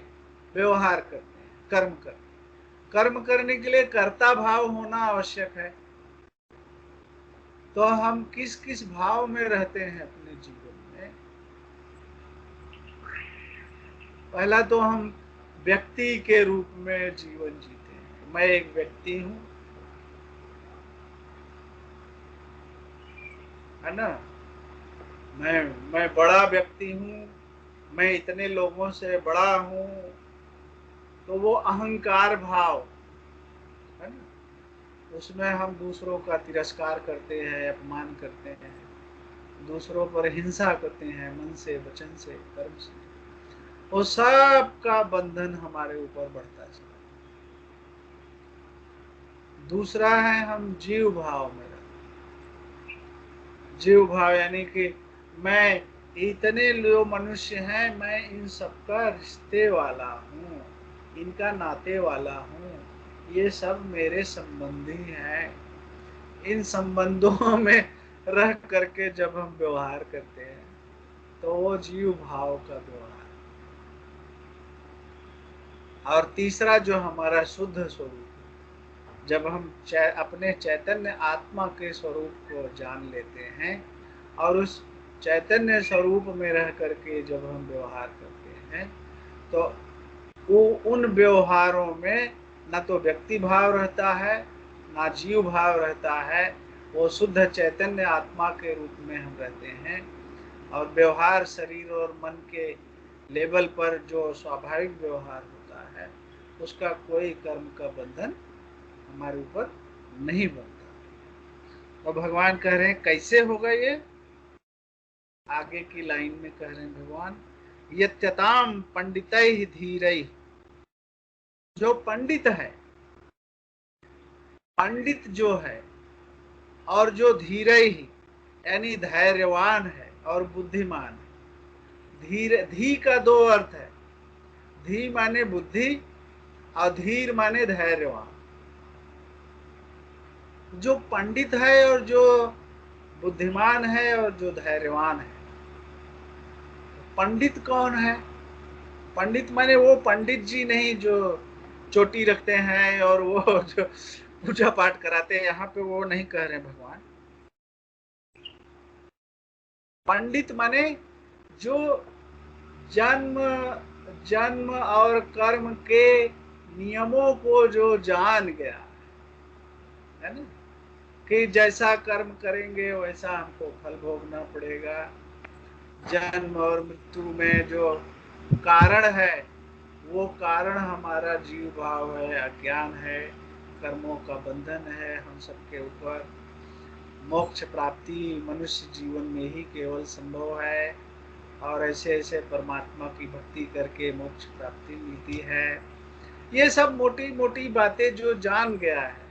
व्यवहार करते हैं, कर्म करते हैं। कर्म करने के लिए कर्ता भाव होना आवश्यक है। तो हम किस किस भाव में रहते हैं अपने जीवन में? पहला तो हम व्यक्ति के रूप में जीवन जीते हैं। मैं एक व्यक्ति हूं, है ना। मैं बड़ा व्यक्ति हूं, मैं इतने लोगों से बड़ा हूं, तो वो अहंकार भाव है ना। उसमें हम दूसरों का तिरस्कार करते हैं, अपमान करते हैं, दूसरों पर हिंसा करते हैं, मन से, वचन से, कर्म से। वो सब का बंधन हमारे ऊपर बढ़ता चला। दूसरा है हम जीव भाव में रहते। जीव भाव यानी कि मैं, इतने लोग मनुष्य हैं, मैं इन सबका रिश्ते वाला हूँ, इनका नाते वाला हूँ, ये सब मेरे संबंधी हैं। इन संबंधों में रह करके जब हम व्यवहार करते हैं तो वो जीव भाव का व्यवहार। और तीसरा जो हमारा शुद्ध स्वरूप, जब हम अपने चैतन्य आत्मा के स्वरूप को जान लेते हैं और उस चैतन्य स्वरूप में रह करके जब हम व्यवहार करते हैं तो वो उन व्यवहारों में न तो व्यक्ति भाव रहता है, ना जीव भाव रहता है। वो शुद्ध चैतन्य आत्मा के रूप में हम रहते हैं। और व्यवहार शरीर और मन के लेवल पर जो स्वाभाविक व्यवहार होता है, उसका कोई कर्म का बंधन हमारे ऊपर नहीं बनता। तो भगवान कह रहे हैं कैसे होगा ये? आगे की लाइन में कह रहे हैं भगवान, यत्यताम पंडितैः धीरैः, जो पंडित है, पंडित जो है, और जो धीरैः यानी धैर्यवान है और बुद्धिमान है। धीर, धी का दो अर्थ है। धी माने बुद्धि और धीर माने धैर्यवान। जो पंडित है और जो बुद्धिमान है और जो धैर्यवान है। पंडित कौन है? पंडित माने वो पंडित जी नहीं जो चोटी रखते हैं और वो जो पूजा पाठ कराते हैं, यहाँ पे वो नहीं कह रहे भगवान। पंडित माने जो जन्म जन्म और कर्म के नियमों को जो जान गया है ना, कि जैसा कर्म करेंगे वैसा हमको फल भोगना पड़ेगा। जन्म और मृत्यु में जो कारण है, वो कारण हमारा जीव भाव है, अज्ञान है, कर्मों का बंधन है हम सबके ऊपर। मोक्ष प्राप्ति मनुष्य जीवन में ही केवल संभव है और ऐसे ऐसे परमात्मा की भक्ति करके मोक्ष प्राप्ति मिलती है। ये सब मोटी मोटी बातें जो जान गया है,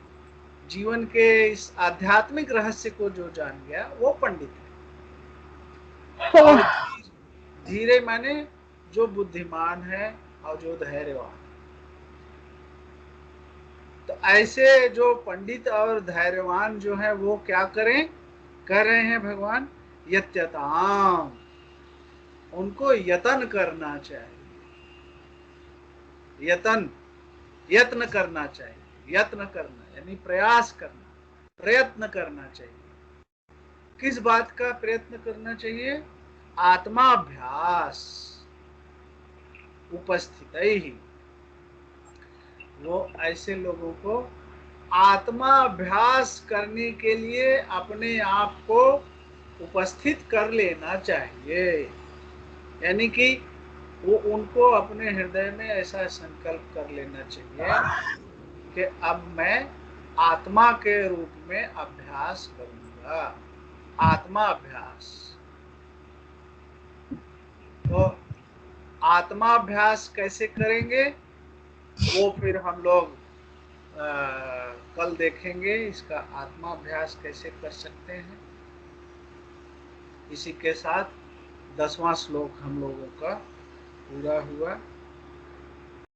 जीवन के इस आध्यात्मिक रहस्य को जो जान गया, वो पंडित है। और धीरे माने जो बुद्धिमान है और जो धैर्यवान। तो ऐसे जो पंडित और धैर्यवान जो है वो क्या करें? कर रहे हैं भगवान, यत्यताम, उनको यतन करना चाहिए। यत्न करना चाहिए। यत्न करना यानी प्रयास करना, प्रयत्न करना चाहिए। किस बात का प्रयत्न करना चाहिए? आत्माभ्यास उपस्थित ही। वो ऐसे लोगों को आत्मा अभ्यास करने के लिए अपने आप को उपस्थित कर लेना चाहिए। यानी कि वो उनको अपने हृदय में ऐसा संकल्प कर लेना चाहिए कि अब मैं आत्मा के रूप में अभ्यास करूंगा। आत्मा अभ्यास, तो आत्मा अभ्यास कैसे करेंगे वो फिर हम लोग कल देखेंगे। इसका आत्मा अभ्यास कैसे कर सकते हैं। इसी के साथ 10वां श्लोक हम लोगों का पूरा हुआ।